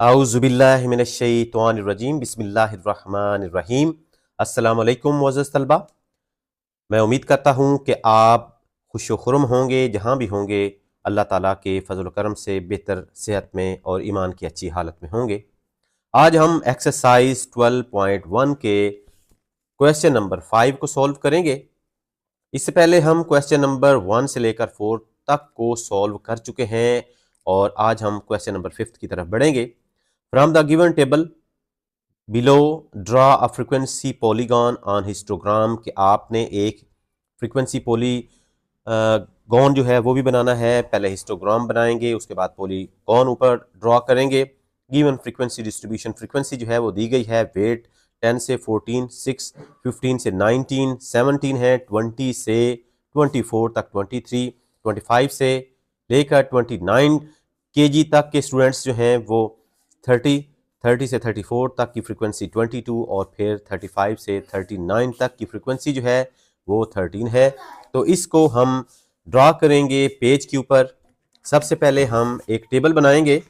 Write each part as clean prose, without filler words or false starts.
आऊज़ुबिल्लाहि मिनश्शैतानिर्रजीम बिस्मिल्लाहिर्रहमानिर्रहीम। अस्सलामु अलैकुम मुअज़्ज़ज़ तलबा। मैं उम्मीद करता हूँ कि आप खुश व खुर्म होंगे जहाँ भी होंगे। अल्लाह ताला के फ़ज़ल व करम से बेहतर सेहत में और ईमान की अच्छी हालत में होंगे। आज हम एक्सरसाइज 12.1 के क्वेश्चन नंबर 5 को सॉल्व करेंगे। इससे पहले हम क्वेश्चन नंबर 1 से लेकर 4 तक को सॉल्व कर चुके हैं और आज हम क्वेश्चन नंबर 5 की तरफ बढ़ेंगे। From the given table below draw a frequency polygon on histogram कि आपने एक फ्रीक्वेंसी पॉलीगॉन जो है वो भी बनाना है। पहले हिस्टोग्राम बनाएंगे, उसके बाद पॉलीगॉन ऊपर ड्रॉ करेंगे। गिवन फ्रीक्वेंसी डिस्ट्रीब्यूशन, फ्रीक्वेंसी जो है वो दी गई है। वेट 10 से 14, 6, 15 से 19, 17 है, 20 से 24 तक, 23, 25 से लेकर 29 केजी तक के स्टूडेंट्स जो हैं वो 30 से 34 तक की फ्रीक्वेंसी 22 और फिर 35 से 39 तक की फ्रीक्वेंसी जो है वो 13 है। तो इसको हम ड्रॉ करेंगे पेज के ऊपर। सबसे पहले हम एक टेबल बनाएंगे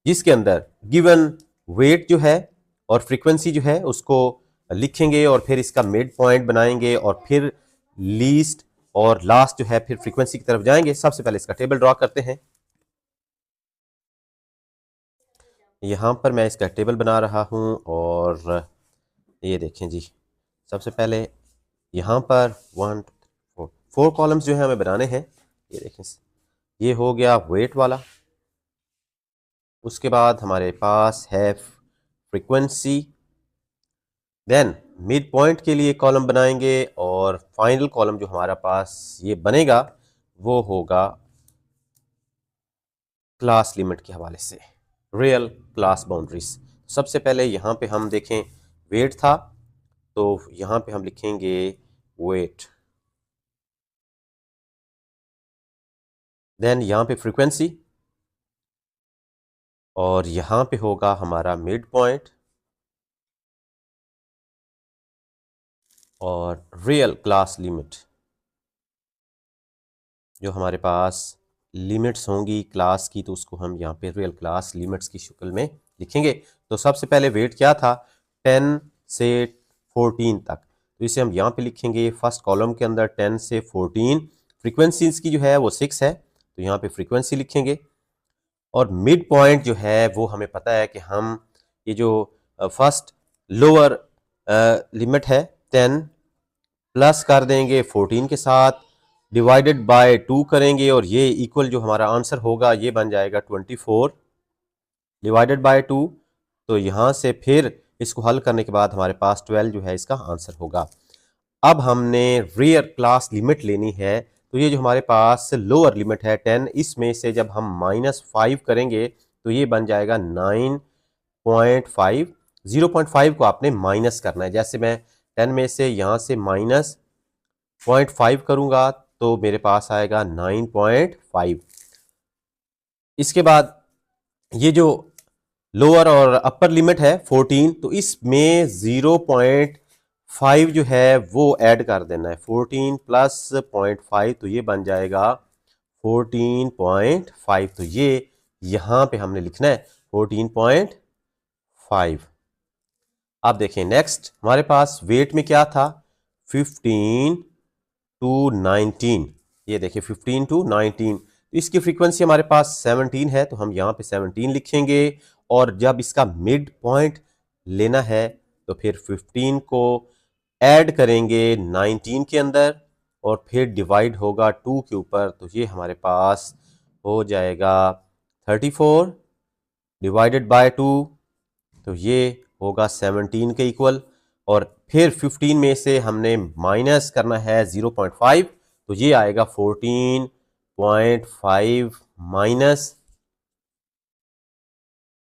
जिसके अंदर गिवन वेट जो है और फ्रीक्वेंसी जो है उसको लिखेंगे और फिर इसका मिड पॉइंट बनाएंगे और फिर लीस्ट और लास्ट जो है फिर फ्रीक्वेंसी की तरफ जाएंगे। सबसे पहले इसका टेबल ड्रॉ करते हैं। यहाँ पर मैं इसका टेबल बना रहा हूँ और ये देखें जी, सबसे पहले यहाँ पर 1 2 4 कॉलम्स जो है हमें बनाने हैं। ये देखें, ये हो गया वेट वाला। उसके बाद हमारे पास है फ्रीक्वेंसी। देन मिड पॉइंट के लिए कॉलम बनाएंगे और फाइनल कॉलम जो हमारा पास ये बनेगा वो होगा क्लास लिमिट के हवाले से, रियल क्लास बाउंड्रीज। सबसे पहले यहाँ पे हम देखें वेट था, तो यहाँ पे हम लिखेंगे वेट। देन यहाँ पे फ्रीक्वेंसी और यहाँ पे होगा हमारा मिड पॉइंट और रियल क्लास लिमिट। जो हमारे पास लिमिट्स होंगी क्लास की तो उसको हम यहाँ पे रियल क्लास लिमिट्स की शक्ल में लिखेंगे। तो सबसे पहले वेट क्या था, 10 से 14 तक, तो इसे हम यहाँ पे लिखेंगे फर्स्ट कॉलम के अंदर 10 से 14। फ्रीक्वेंसीज की जो है वो 6 है, तो यहाँ पे फ्रीक्वेंसी लिखेंगे। और मिड पॉइंट जो है वो हमें पता है कि हम ये जो फर्स्ट लोअर लिमिट है 10 प्लस कर देंगे 14 के साथ, डिवाइडेड बाय 2 करेंगे और ये इक्वल जो हमारा आंसर होगा ये बन जाएगा 24 डिवाइडेड बाय 2। तो यहाँ से फिर इसको हल करने के बाद हमारे पास 12 जो है इसका आंसर होगा। अब हमने रियल क्लास लिमिट लेनी है, तो ये जो हमारे पास लोअर लिमिट है 10, इसमें से जब हम -5 करेंगे तो ये बन जाएगा 9.5। 0.5 को आपने माइनस करना है। जैसे मैं 10 में से यहाँ से -0.5 करूँगा तो मेरे पास आएगा 9.5। इसके बाद ये जो लोअर और अपर लिमिट है 14, तो इसमें 0.5 जो है वो ऐड कर देना है। 14 प्लस 0.5 तो ये बन जाएगा 14.5। तो ये यहाँ पे हमने लिखना है 14.5। अब देखें नेक्स्ट हमारे पास वेट में क्या था, 15 टू 19। ये देखिए 15 टू 19, तो इसकी फ्रीक्वेंसी हमारे पास 17 है, तो हम यहाँ पे 17 लिखेंगे। और जब इसका मिड पॉइंट लेना है तो फिर 15 को ऐड करेंगे 19 के अंदर और फिर डिवाइड होगा 2 के ऊपर, तो ये हमारे पास हो जाएगा 34 डिवाइडेड बाय 2, तो ये होगा 17 के इक्वल। और फिर 15 में से हमने माइनस करना है 0.5, तो ये आएगा 14.5 माइनस,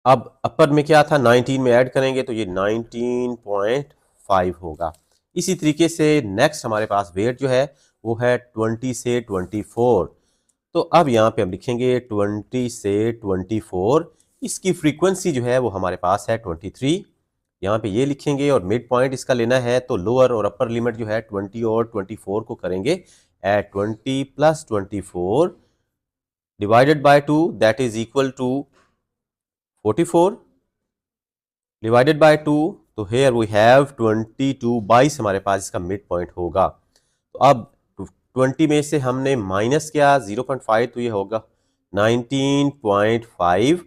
अब अपर में क्या था 19 में ऐड करेंगे तो ये 19.5 होगा। इसी तरीके से नेक्स्ट हमारे पास वेट जो है वो है 20 से 24। तो अब यहाँ पे हम लिखेंगे 20 से 24। इसकी फ्रीक्वेंसी जो है वो हमारे पास है 23, यहाँ पे ये लिखेंगे और मिड पॉइंट इसका लेना है, तो लोअर और अपर लिमिट जो है 20 और 24 को करेंगे at 20 plus 24 divided by 2, that is equal to 44 divided by 2, तो हेयर वी हैव 22, 22 हमारे पास इसका मिड पॉइंट होगा। तो अब 20 में से हमने माइनस किया 0.5, तो ये होगा 19.5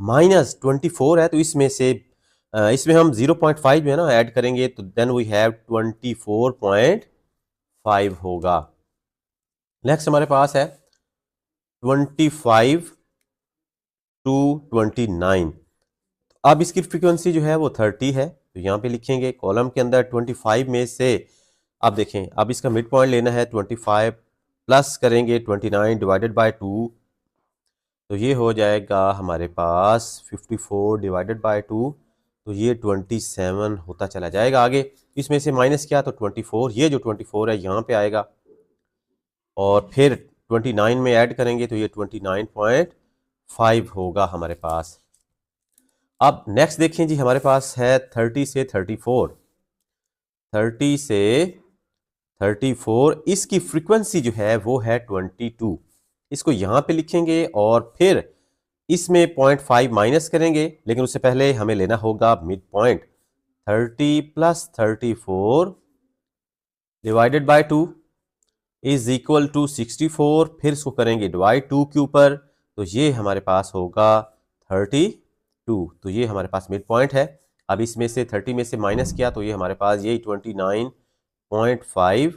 माइनस 24 है, तो इसमें से इसमें हम 0.5 जो है ना ऐड करेंगे, तो देन वी हैव 24.5 होगा। नेक्स्ट हमारे पास है 25 टू 29। अब इसकी फ्रीक्वेंसी जो है वो 30 है, तो यहाँ पे लिखेंगे कॉलम के अंदर 25 में से, अब देखें अब इसका मिड पॉइंट लेना है 25 प्लस करेंगे 29 डिवाइडेड बाय 2, तो ये हो जाएगा हमारे पास 54 डिवाइडेड बाय 2, तो ये 27 होता चला जाएगा आगे। इसमें से माइनस किया तो 24, ये जो 24 है यहाँ पे आएगा, और फिर 29 में ऐड करेंगे तो ये 29.5 होगा हमारे पास। अब नेक्स्ट देखें जी, हमारे पास है 30 से 34, 30 से 34, इसकी फ्रीक्वेंसी जो है वो है 22। इसको यहाँ पे लिखेंगे और फिर इसमें 0.5 माइनस करेंगे, लेकिन उससे पहले हमें लेना होगा mid point. 30 plus 34 divided by 2 is equal to 64, फिर इसको करेंगे डिवाइड 2 के ऊपर, तो ये हमारे पास होगा 32, तो ये हमारे पास मिड पॉइंट है। अब इसमें से 30 में से माइनस किया तो ये हमारे पास यही 29.5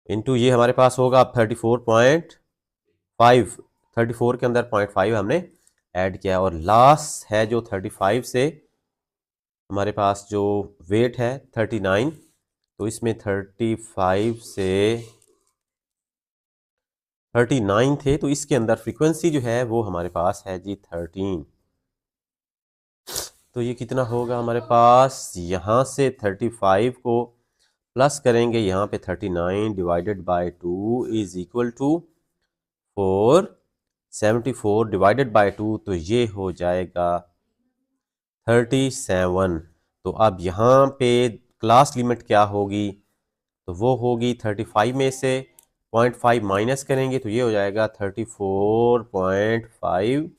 इंटू ये हमारे पास होगा 34.5, 34 के अंदर 0.5 हमने ऐड किया, और लास्ट है जो 35 से हमारे पास जो वेट है 39, तो इसमें 35 से 39 थे, तो इसके अंदर फ्रीक्वेंसी जो है वो हमारे पास है जी 13। तो ये कितना होगा हमारे पास, यहाँ से 35 को प्लस करेंगे यहाँ पे 39 divided by 2 is equal to 4, 74 divided by 2, तो ये हो जाएगा 37। तो अब यहाँ पे क्लास लिमिट क्या होगी, तो वो होगी 35 में से 0.5 माइनस करेंगे तो ये हो जाएगा 34.5,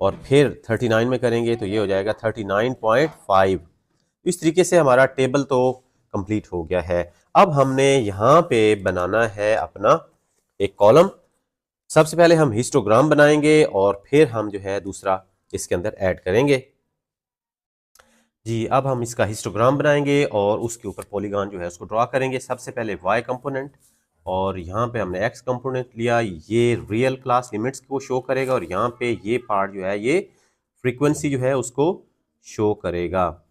और फिर 39 में करेंगे तो ये हो जाएगा 39.5। इस तरीके से हमारा टेबल तो कंप्लीट हो गया है। अब हमने यहाँ पे बनाना है अपना एक कॉलम। सबसे पहले हम हिस्टोग्राम बनाएंगे और फिर हम जो है दूसरा इसके अंदर ऐड करेंगे जी। अब हम इसका हिस्टोग्राम बनाएंगे और उसके ऊपर पॉलीगॉन जो है उसको ड्रॉ करेंगे। सबसे पहले y कंपोनेंट, और यहाँ पे हमने x कंपोनेंट लिया, ये रियल क्लास लिमिट्स को शो करेगा, और यहाँ पे ये पार्ट जो है ये फ्रीक्वेंसी जो है उसको शो करेगा।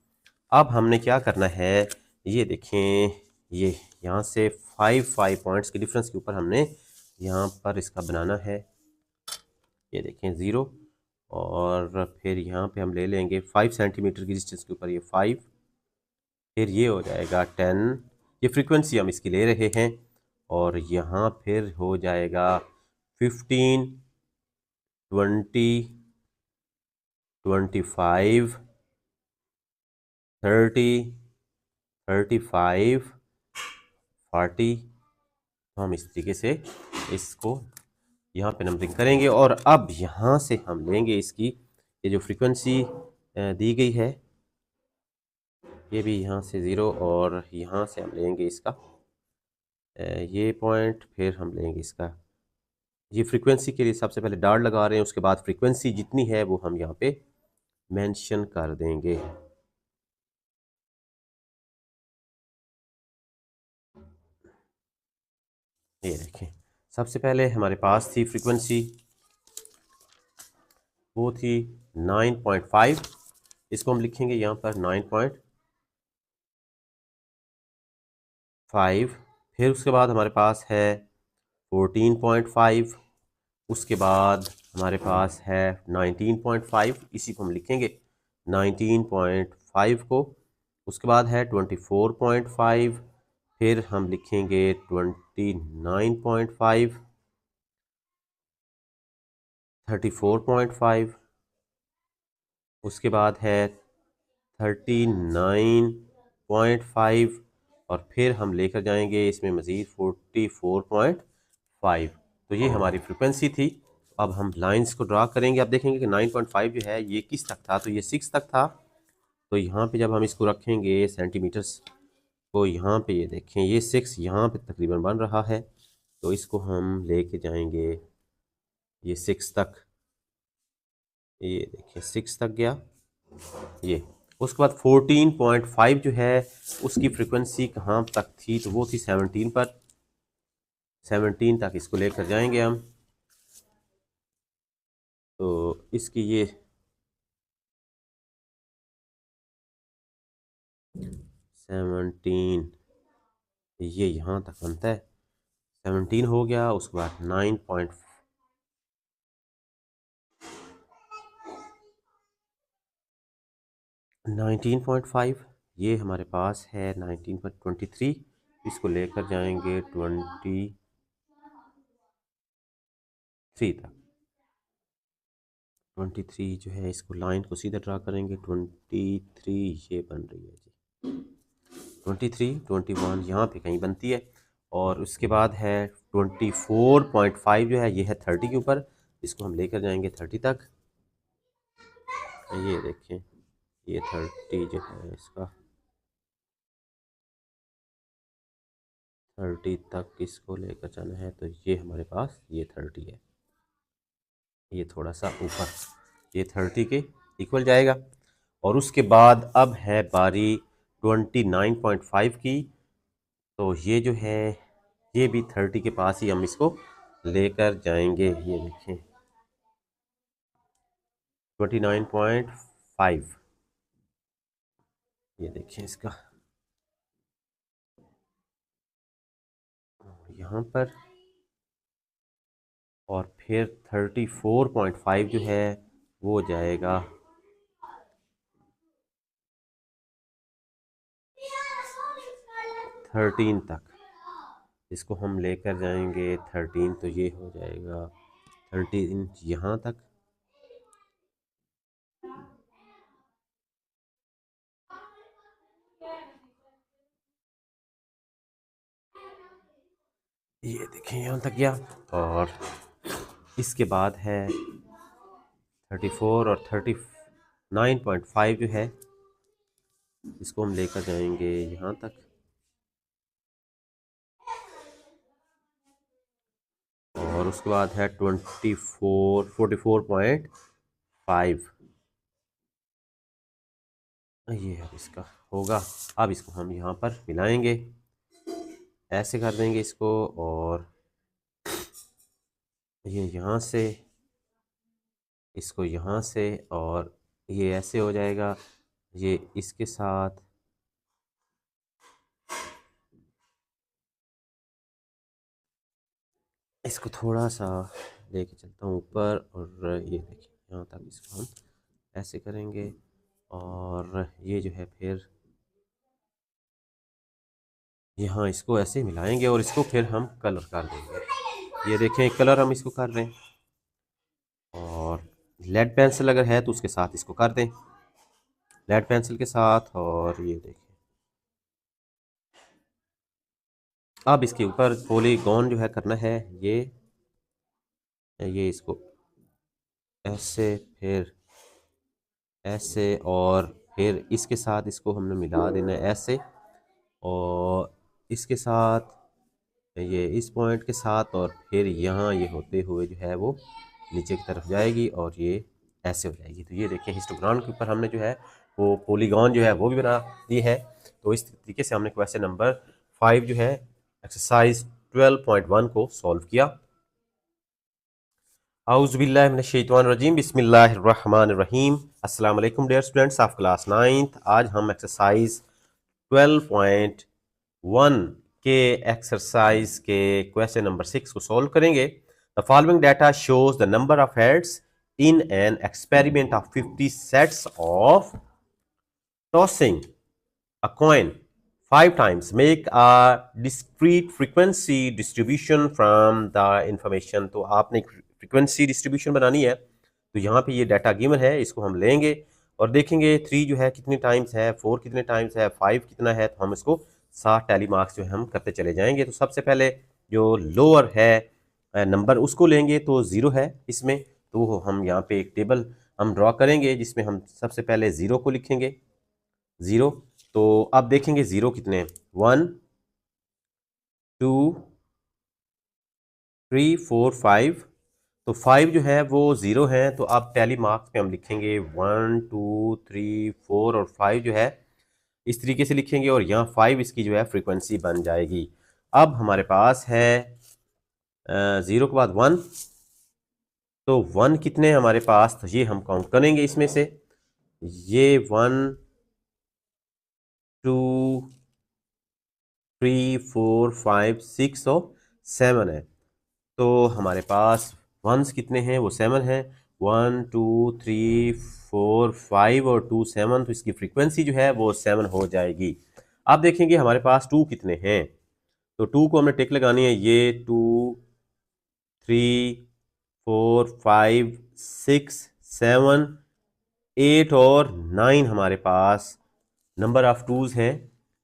अब हमने क्या करना है, ये देखें, ये यहाँ से 5 पॉइंट्स के डिफरेंस के ऊपर हमने यहाँ पर इसका बनाना है। ये देखें 0, और फिर यहाँ पे हम ले लेंगे 5 सेंटीमीटर की डिस्टेंस के ऊपर ये 5, फिर ये हो जाएगा 10, ये फ्रीक्वेंसी हम इसकी ले रहे हैं, और यहाँ फिर हो जाएगा 15, 20, 25, 30, 35, 40। तो हम इस तरीके से इसको यहाँ पे नंबरिंग करेंगे, और अब यहाँ से हम लेंगे इसकी ये जो फ्रीक्वेंसी दी गई है, ये भी यहाँ से 0, और यहाँ से हम लेंगे इसका ये पॉइंट, फिर हम लेंगे इसका ये फ्रीक्वेंसी के लिए सबसे पहले डॉट लगा रहे हैं, उसके बाद फ्रीक्वेंसी जितनी है वो हम यहाँ पे मेंशन कर देंगे। ये देखें, सबसे पहले हमारे पास थी फ्रीक्वेंसी, वो थी 9.5, इसको हम लिखेंगे यहाँ पर 9.5। फिर उसके बाद हमारे पास है 14.5, उसके बाद हमारे पास है 19.5, इसी को हम लिखेंगे 19.5 को। उसके बाद है 24.5, फिर हम लिखेंगे 29.5, 34.5, उसके बाद है 39.5, और फिर हम लेकर जाएंगे इसमें मज़ीद 44.5। तो ये हमारी फ्रिक्वेंसी थी। अब हम लाइंस को ड्रा करेंगे। अब देखेंगे कि 9.5 जो है ये किस तक था, तो ये 6 तक था। तो यहाँ पे जब हम इसको रखेंगे सेंटीमीटर्स को, यहाँ पे ये देखें ये 6 यहाँ पे तकरीबन बन रहा है, तो इसको हम लेके जाएंगे ये 6 तक। ये देखिए 6 तक गया ये। उसके बाद 14.5 जो है उसकी फ्रिक्वेंसी कहाँ तक थी, तो वो थी 17 पर। 17 तक इसको लेकर जाएंगे हम। तो इसकी ये 17 ये यहाँ तक बनता है। 17 हो गया, उसके बाद 19.5 ये हमारे पास है 19.23। इसको लेकर जाएंगे 23 तक। 23 जो है इसको लाइन को सीधा ड्रा करेंगे। 23 ये बन रही है जी। 23 21 यहाँ पे कहीं बनती है। और उसके बाद है 24.5 जो है ये है 30 के ऊपर। इसको हम लेकर जाएंगे 30 तक। ये देखें ये 30 जो है इसका 30 तक इसको लेकर जाना है। तो ये हमारे पास ये 30 है, ये थोड़ा सा ऊपर, ये 30 के इक्वल जाएगा। और उसके बाद अब है बारी 29.5 की। तो ये जो है ये भी 30 के पास ही हम इसको लेकर जाएंगे। ये देखें 29.5 ये देखें इसका यहाँ पर। और फिर 34.5 जो है वो जाएगा 13 तक। इसको हम लेकर जाएंगे 13, तो ये हो जाएगा 13 यहाँ तक। ये देखें यहाँ तक गया। और इसके बाद है 34 और 39.5 जो है इसको हम लेकर जाएंगे यहाँ तक। और उसके बाद है 44.5 ये है इसका होगा। अब इसको हम यहाँ पर मिलाएंगे, ऐसे कर देंगे इसको। और ये यहाँ से इसको यहाँ से, और ये ऐसे हो जाएगा। ये इसके साथ इसको थोड़ा सा लेके चलता हूँ ऊपर। और ये देखिए यहाँ तक इसको हम ऐसे करेंगे। और ये जो है फिर यहाँ इसको ऐसे मिलाएंगे और इसको फिर हम कलर कर देंगे। ये देखें कलर हम इसको कर रहे हैं। और लेड पेंसिल अगर है तो उसके साथ इसको कर दें, लेड पेंसिल के साथ। और ये देखें अब इसके ऊपर पॉलीगॉन जो है करना है। ये इसको ऐसे, फिर ऐसे, और फिर इसके साथ इसको हमने मिला देना है ऐसे। और इसके साथ ये इस पॉइंट के साथ, और फिर यहाँ ये होते हुए जो है वो नीचे की तरफ जाएगी और ये ऐसे हो जाएगी। तो ये देखिए हिस्टोग्राम के ऊपर हमने जो है वो पॉलीगॉन जो है वो भी बना दी है। तो इस तरीके से हमने क्वेश्चन नंबर 5 जो है एक्सरसाइज 12.1 को सॉल्व किया। आउज़ुबिल्लाहि मिनश्शैतानिर्रजीम बिस्मिल्लाहिर्रहमानिर्रहीम। अस्सलाम वालेकुम dear students of class 9th। आज हम एक्सरसाइज 12.1 के एक्सरसाइज के क्वेश्चन नंबर 6 को सॉल्व करेंगे। The following data shows the number of heads in an experiment of 50 sets of tossing a coin 5 times make a discrete frequency distribution from the information। तो आपने frequency distribution बनानी है। तो यहाँ पे ये डाटा गिवन है, इसको हम लेंगे और देखेंगे 3 जो है कितने टाइम्स है, 4 कितने टाइम्स है, 5 कितना है। तो हम इसको 7 टैली मार्क्स जो है हम करते चले जाएंगे। तो सबसे पहले जो लोअर है नंबर उसको लेंगे तो 0 है इसमें, तो हम यहाँ पे एक टेबल हम ड्रॉ करेंगे जिसमें हम सबसे पहले 0 को लिखेंगे, 0। तो अब देखेंगे 0 कितने हैं, 1 2 3 4 5। तो 5 जो है वो 0 है, तो अब टैली मार्क्स पे हम लिखेंगे 1 2 3 4 और 5 जो है इस तरीके से लिखेंगे, और यहाँ 5 इसकी जो है फ्रीक्वेंसी बन जाएगी। अब हमारे पास है 0 के बाद 1, तो 1 कितने हैं हमारे पास, तो ये हम काउंट करेंगे इसमें से, ये 1 2 3 4 5 6 और 7 है। तो हमारे पास वंस कितने हैं, वो 7 हैं, 1 2 3 4 5 और 2 7, तो इसकी फ्रीक्वेंसी जो है वो 7 हो जाएगी। अब देखेंगे हमारे पास 2 कितने हैं, तो 2 को हमने टिक लगानी है, ये 2 3 4 5 6 7 8 और 9 हमारे पास नंबर ऑफ टूज हैं।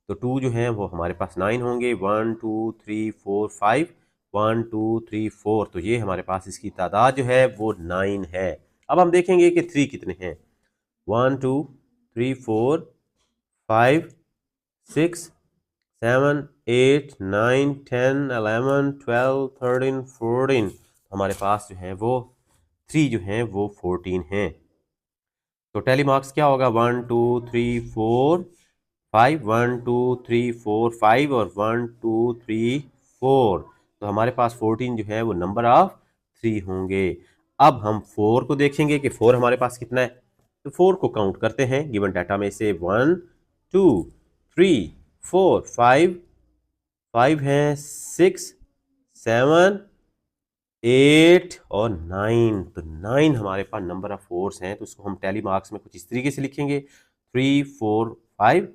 तो 2 जो हैं वो हमारे पास 9 होंगे, 1 2 3 4 5 1 2 3 4, तो ये हमारे पास इसकी तादाद जो है वो 9 है। अब हम देखेंगे कि 3 कितने हैं, 1 2 3 4 5 6 7 8 9 10 11 12 13 14, हमारे पास जो है वो 3 जो हैं वो 14 हैं। तो टैली मार्क्स क्या होगा, 1 2 3 4 5 1 2 3 4 5 और 1 2 3 4, तो हमारे पास 14 जो है वो नंबर ऑफ 3 होंगे। अब हम 4 को देखेंगे कि 4 हमारे पास कितना है, तो 4 को काउंट करते हैं गिवन डाटा में से, 1 2 3 4 5 हैं, 6 7 8 और 9, तो 9 हमारे पास नंबर ऑफ फोर्स हैं। तो उसको हम टैली मार्क्स में कुछ इस तरीके से लिखेंगे, 3 4 5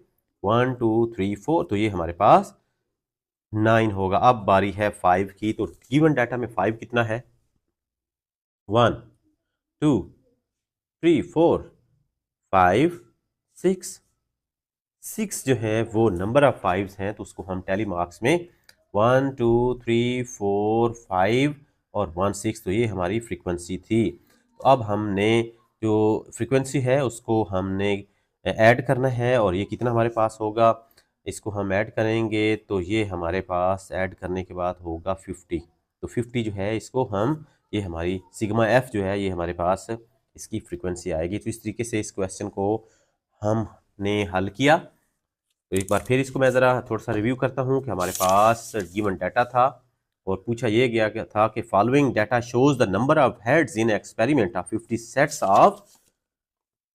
1 2 3 4, तो ये हमारे पास 9 होगा। अब बारी है 5 की, तो गिवन डाटा में 5 कितना है, 1 2 3 4 5 6 6 जो है वो नंबर ऑफ 5 हैं, तो उसको हम टैली मार्क्स में 1 2 3 4 5 और 1 6, तो ये हमारी फ्रीक्वेंसी थी। तो अब हमने जो फ्रीक्वेंसी है उसको हमने ऐड करना है, और ये कितना हमारे पास होगा, इसको हम ऐड करेंगे तो ये हमारे पास ऐड करने के बाद होगा 50। तो 50 जो है इसको हम, ये हमारी सिग्मा एफ जो है ये हमारे पास इसकी फ्रीक्वेंसी आएगी। तो इस तरीके से इस क्वेश्चन को हमने हल किया। तो एक बार फिर इसको मैं ज़रा थोड़ा सा रिव्यू करता हूँ कि हमारे पास गिवन डाटा था और पूछा ये गया था कि following data shows the number of heads in experiment of 50 sets of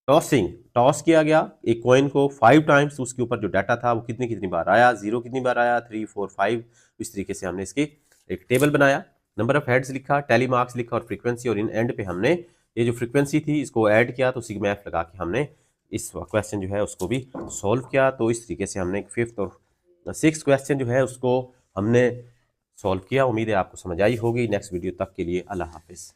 tossing. Toss किया गया एक कॉइन को 5 टाइम्स, उसके ऊपर जो डाटा था वो कितनी बार आया, 0 कितनी बार आया, 3 4 5। इस तरीके से हमने इसकी एक टेबल बनाया, नंबर ऑफ हेड्स लिखा, टैली मार्क्स लिखा और फ्रीक्वेंसी, और इन एंड पे हमने ये जो फ्रीक्वेंसी थी इसको ऐड किया, तो सिग्मा एफ लगा के हमने इस क्वेश्चन जो है उसको भी सॉल्व किया। तो इस तरीके से हमने 5th और 6th क्वेश्चन जो है उसको हमने सॉल्व किया। उम्मीद है आपको समझ आई होगी। नेक्स्ट वीडियो तक के लिए अल्लाह हाफिज़।